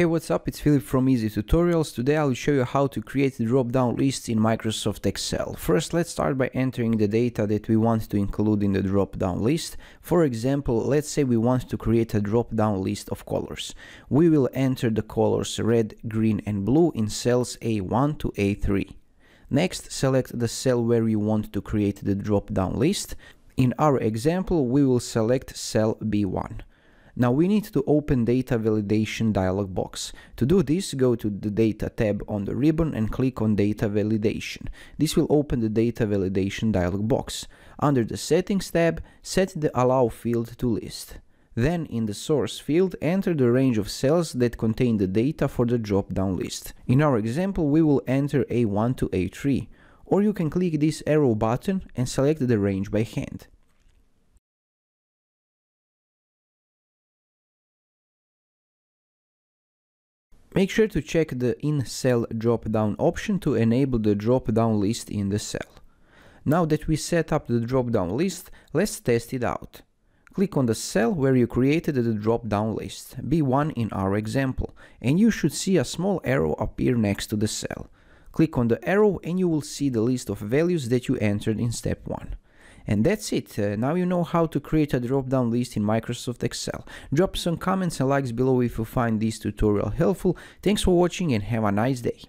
Hey, what's up? It's Philip from Easy Tutorials. Today I'll show you how to create drop-down lists in Microsoft Excel. First, let's start by entering the data that we want to include in the drop-down list. For example, let's say we want to create a drop-down list of colors. We will enter the colors red, green and blue in cells A1 to A3. Next, select the cell where you want to create the drop-down list. In our example, we will select cell B1. Now we need to open Data Validation dialog box. To do this, go to the Data tab on the ribbon and click on Data Validation. This will open the Data Validation dialog box. Under the Settings tab, set the Allow field to List. Then in the Source field, enter the range of cells that contain the data for the drop-down list. In our example, we will enter A1 to A3, or you can click this arrow button and select the range by hand. Make sure to check the In Cell drop-down option to enable the drop-down list in the cell. Now that we set up the drop-down list, let's test it out. Click on the cell where you created the drop-down list, B1 in our example, and you should see a small arrow appear next to the cell. Click on the arrow and you will see the list of values that you entered in step 1. And that's it. Now you know how to create a drop-down list in Microsoft Excel. Drop some comments and likes below if you find this tutorial helpful. Thanks for watching and have a nice day.